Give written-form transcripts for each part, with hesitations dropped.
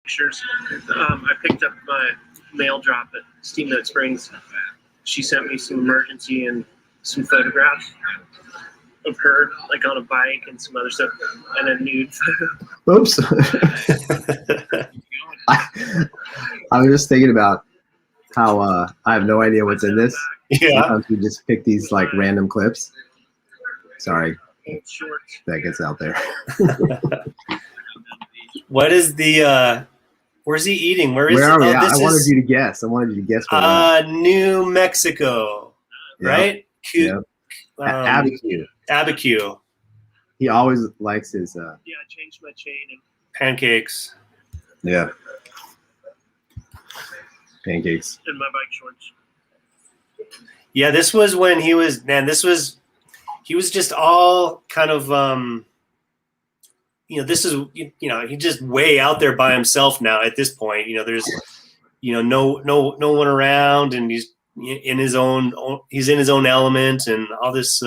pictures. I picked up my mail drop at Steamboat Springs. She sent me some emergency and some photographs of her, like on a bike and some other stuff, and a nude photo. Oops. I was just thinking about how I have no idea what's in this. Yeah. Sometimes we just pick these like random clips. Sorry, Shorts. that gets out there. What is the where's he eating? Where Where are we? I this wanted is you to guess. New Mexico, right? Yep. Abiquiu. Abiquiu. He always likes his Yeah, I changed my chain and pancakes. yeah. Pancakes. my bike shorts. Yeah, this was when he was he was just all kind of this is he's just way out there by himself now at this point. There's no one around, and he's in his own element and all this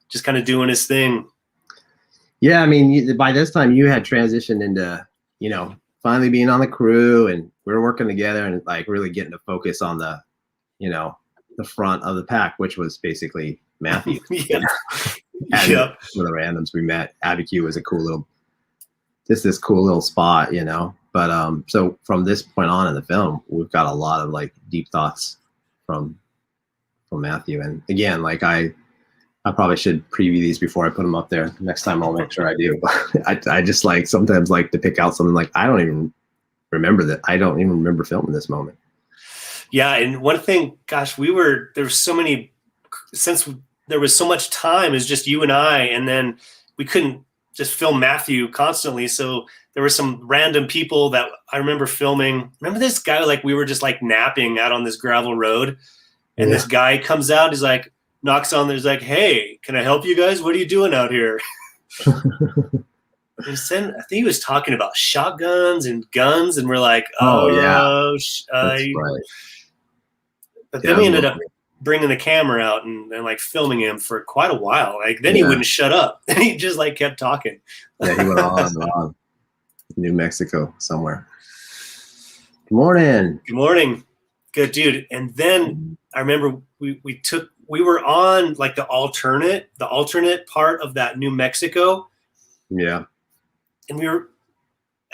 just kind of doing his thing. Yeah, I mean, by this time you had transitioned into, finally being on the crew, and we were working together and like really getting to focus on the, the front of the pack, which was basically Matthew. Yeah. Yep. Some of the randoms we met. Abiquiu was a cool little spot, But so from this point on in the film, we've got a lot of like deep thoughts from Matthew. And again, like I probably should preview these before I put them up there. Next time I'll make sure I do. But I just like sometimes like to pick out something like I don't even remember that. I don't even remember filming this moment. Yeah, and one thing, gosh, there was so many, since there was so much time, it's just you and I, and then we couldn't just film Matthew constantly. So there were some random people that I remember filming. Remember this guy, like we were just like napping out on this gravel road, and this guy comes out, he's like, knocks on there, he's like, "Hey, can I help you guys? What are you doing out here?" I think he was talking about shotguns and guns, and we're like, "Oh yeah, that's right." But then we ended up bringing the camera out and like filming him for quite a while. Like then he wouldn't shut up, and he just like kept talking. Yeah, he went on and on. New Mexico somewhere. Good morning. Good morning. Good dude. And then I remember we were on like the alternate part of that New Mexico. Yeah. And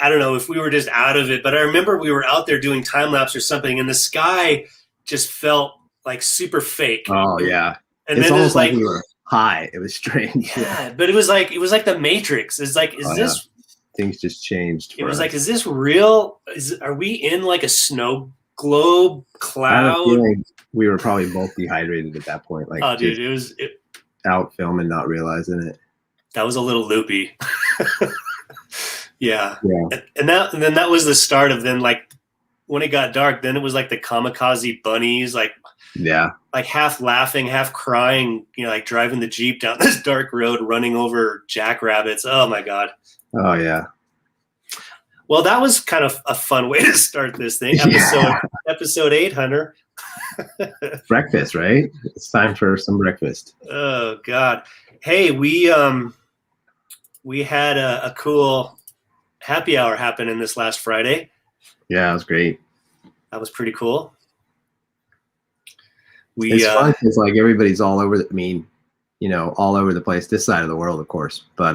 I don't know if we were just out of it, but I remember we were out there doing time lapse or something, and the sky just felt like super fake. Oh yeah. And it's then almost like we were high. It was strange. Yeah, but it was like the Matrix. It's like, this things just changed? It was like, is this real? Are we in like a snow globe cloud? I have a feeling we were probably both dehydrated at that point. Like, oh, dude, it was out filming, not realizing it. That was a little loopy. Yeah. And then that was the start of then, like, when it got dark, then it was like the kamikaze bunnies, like half laughing, half crying, like driving the Jeep down this dark road, running over jackrabbits. Oh my God. Oh yeah. Well, that was kind of a fun way to start this thing. Episode 8, Hunter. Breakfast, right? It's time for some breakfast. Oh God. Hey, we had a cool happy hour happen in this last Friday. Yeah, it was great. That was pretty cool. It's fun because like everybody's all over. All over the place. This side of the world, of course. But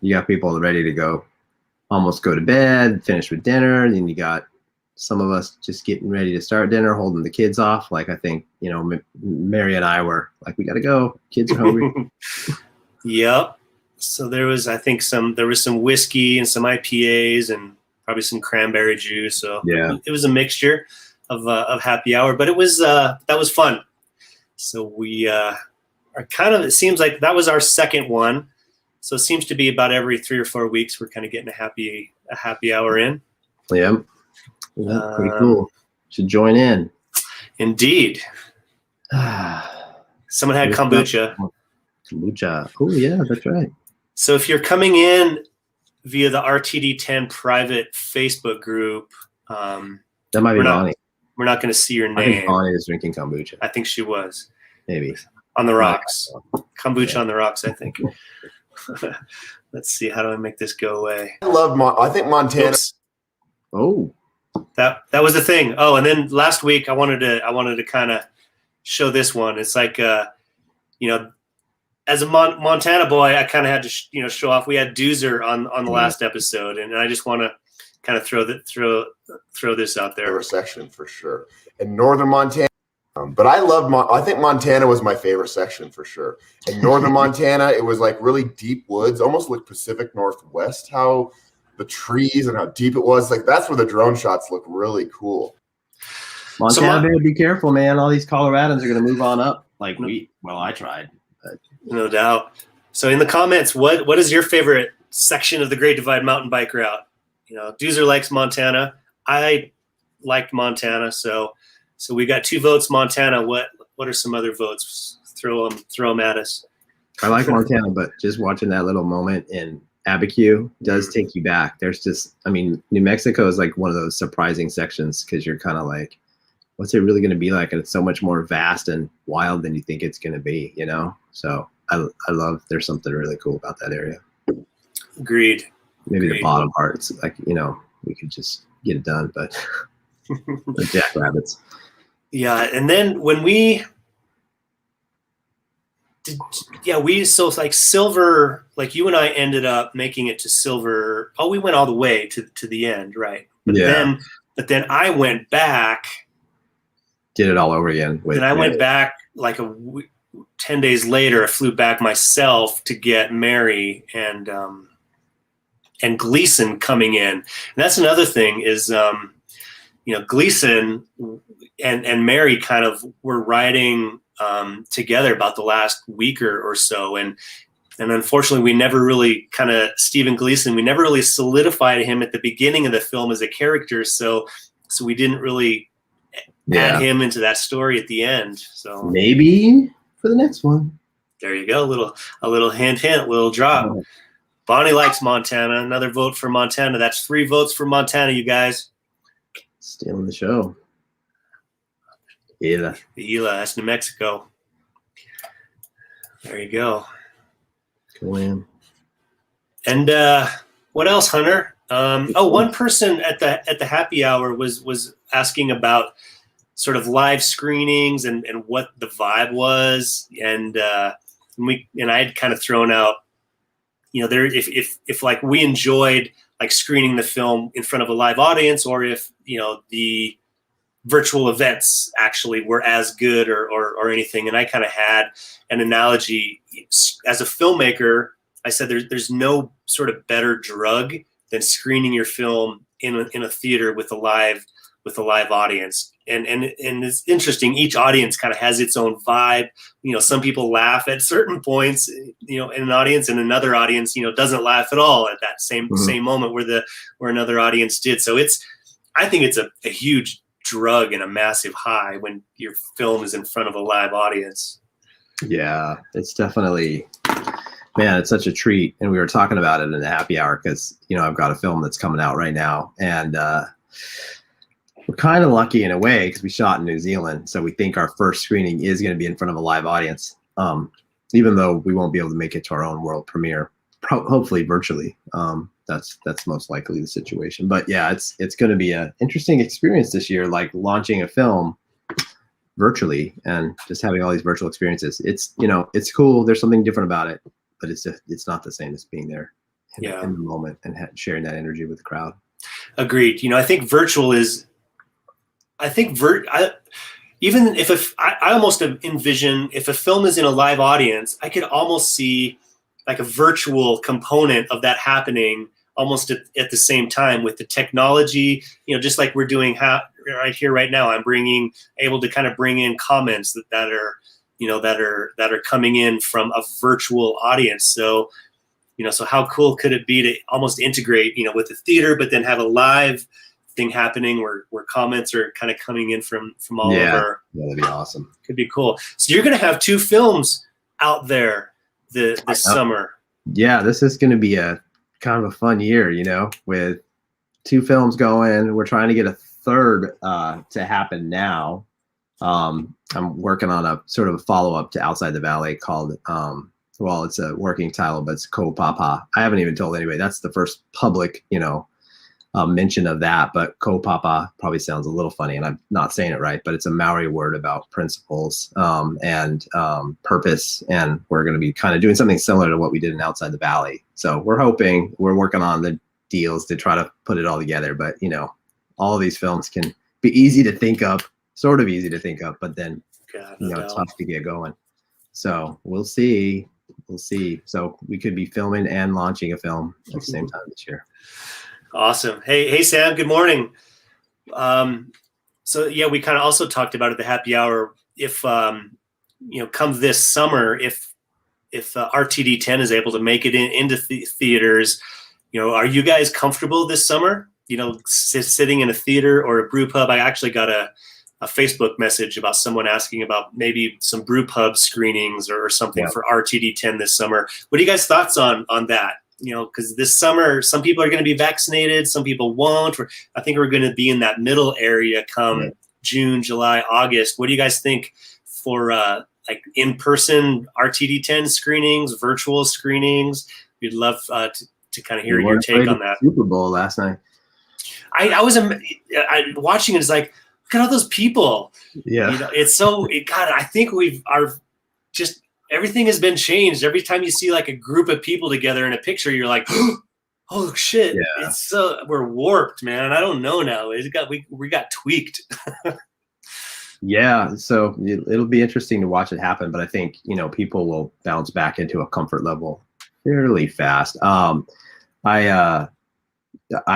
you got people ready to go, almost go to bed, finish with dinner. Then you got some of us just getting ready to start dinner, holding the kids off. Like I think Mary and I were like, we got to go. Kids are hungry. Yep. So there was some whiskey and some IPAs and probably some cranberry juice. So yeah, it was a mixture of happy hour, but it was that was fun. So we are kind of, it seems like that was our second one. So it seems to be about every 3 or 4 weeks we're kind of getting a happy hour in. Yeah, pretty cool. Should join in. Indeed. Someone had kombucha. Kombucha. Oh yeah, that's right. So if you're coming in via the RTD10 private Facebook group, that might be Bonnie. We're not going to see your name. I think Bonnie is drinking kombucha. I think she was. Maybe. On the rocks. Kombucha on the rocks, I think. Let's see. How do I make this go away? I think Montana. Oops. Oh, That was the thing. Oh, and then last week I wanted to kind of show this one. It's like as a Montana boy, I kind of had to show off. We had Doozer on the last episode, and I just want to kind of throw this out there. Favorite section for sure. In northern Montana, but I think Montana was my favorite section for sure. In northern Montana, it was like really deep woods, almost like Pacific Northwest. How the trees and how deep it was, like that's where the drone shots look really cool. Montana, better be careful, man. All these Coloradans are going to move on up. Like I tried. But. No doubt. So in the comments, what is your favorite section of the Great Divide mountain bike route? Doozer likes Montana. I liked Montana, so we got 2 votes Montana. What are some other votes? Throw them at us. I like Montana, but just watching that little moment in Abiquiu does take you back. There's just, New Mexico is like one of those surprising sections because you're kind of like, what's it really going to be like? And it's so much more vast and wild than you think it's going to be, So I love, there's something really cool about that area. Agreed. Maybe the bottom part, it's like, we could just get it done, but the jackrabbits. Yeah. And then when we like silver, like you and I ended up making it to silver. Oh, we went all the way to the end. Right. But then I went back. Did it all over again. And I went back like 10 days later. I flew back myself to get Mary and Gleason coming in. And that's another thing is, Gleason and Mary kind of were riding together about the last week or so. And unfortunately, we never really Stephen Gleason, we never really solidified him at the beginning of the film as a character. So we didn't really add him into that story at the end. So maybe for the next one. There you go. A little hint, little drop. Oh. Bonnie likes Montana. Another vote for Montana. That's 3 votes for Montana, you guys. Stealing the show. Gila, that's New Mexico. There you go. Cool, man. And what else, Hunter? One person at the happy hour was asking about sort of live screenings and what the vibe was, and I had kind of thrown out, if like we enjoyed like screening the film in front of a live audience, or if the virtual events actually were as good or anything. And I kind of had an analogy as a filmmaker. I said there's no sort of better drug than screening your film in a theater with a live audience. And it's interesting. Each audience kind of has its own vibe. Some people laugh at certain points, in an audience, and another audience, doesn't laugh at all at that same moment where another audience did. So I think it's a huge drug and a massive high when your film is in front of a live audience. Yeah, it's definitely, man, it's such a treat. And we were talking about it in the happy hour because, I've got a film that's coming out right now, and we're kind of lucky in a way because we shot in New Zealand. So we think our first screening is going to be in front of a live audience, even though we won't be able to make it to our own world premiere, hopefully virtually. That's most likely the situation. But yeah, it's going to be an interesting experience this year, like launching a film virtually and just having all these virtual experiences. It's it's cool. There's something different about it, but it's not the same as being there in the moment and sharing that energy with the crowd. Agreed. I think virtual is. Even if I almost envision if a film is in a live audience, I could almost see like a virtual component of that happening almost at the same time with the technology, just like we're doing right here, right now. I'm able to kind of bring in comments that are coming in from a virtual audience. So, so how cool could it be to almost integrate, with the theater, but then have a live thing happening where comments are kind of coming in from all over. Yeah, that'd be awesome. Could be cool. So you're going to have 2 films out there this summer. Yeah, this is going to be a kind of a fun year, with 2 films going. We're trying to get a third to happen now. I'm working on a sort of a follow-up to Outside the Valley called, it's a working title, but it's Ko Papa. I haven't even told anybody. That's the first public, mention of that, but kaupapa probably sounds a little funny, and I'm not saying it right, but it's a Maori word about principles and purpose, and we're going to be kind of doing something similar to what we did in Outside the Valley. So we're working on the deals to try to put it all together, but all of these films can be easy to think of, sort of easy to think of, but then tough to get going. So we'll see. So we could be filming and launching a film at the same time this year. Awesome. Hey, Sam, good morning. So yeah, we kind of also talked about at the happy hour, if, come this summer, if RTD10 is able to make it into theaters, are you guys comfortable this summer, sitting in a theater or a brew pub? I actually got a Facebook message about someone asking about maybe some brew pub screenings or something for RTD10 this summer. What are you guys' thoughts on that? Because this summer, some people are going to be vaccinated, some people won't. I think we're going to be in that middle area come June, July, August. What do you guys think for like in-person RTD10 screenings, virtual screenings? We'd love to kind of hear your take on that. Super Bowl last night. I was watching it. It's like, look at all those people. Yeah, it's so. God, I think everything has been changed. Every time you see like a group of people together in a picture, you're like, oh shit! Yeah. It's we're warped, man. I don't know now. We got tweaked. Yeah, so it'll be interesting to watch it happen, but I think people will bounce back into a comfort level fairly fast. I've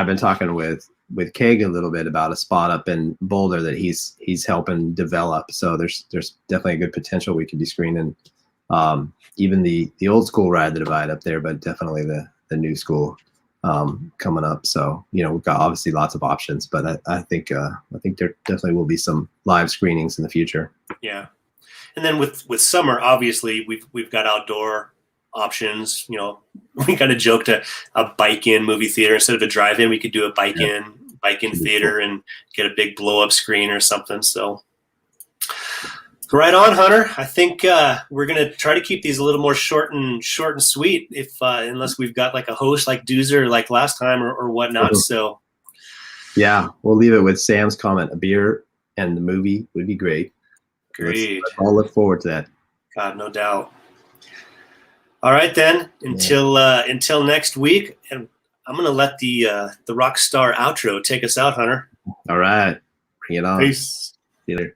been talking with Keg a little bit about a spot up in Boulder that he's helping develop. So there's definitely a good potential we could be screening even the old school Ride the Divide up there, but definitely the new school coming up. So we've got obviously lots of options, but I think there definitely will be some live screenings in the future. Yeah, and then with summer, obviously we've got outdoor options. We kind of joked a bike-in movie theater instead of a drive-in. We could do a bike-in theater and get a big blow-up screen or something. So right on, Hunter. I think we're gonna try to keep these a little more short and sweet, if unless we've got like a host like Doozer like last time or whatnot. So yeah, we'll leave it with Sam's comment. A beer and the movie would be great. Great. Let's all look forward to that. God, no doubt. All right, then. Until next week, and I'm gonna let the rock star outro take us out, Hunter. All right, bring it on. Peace. See you later.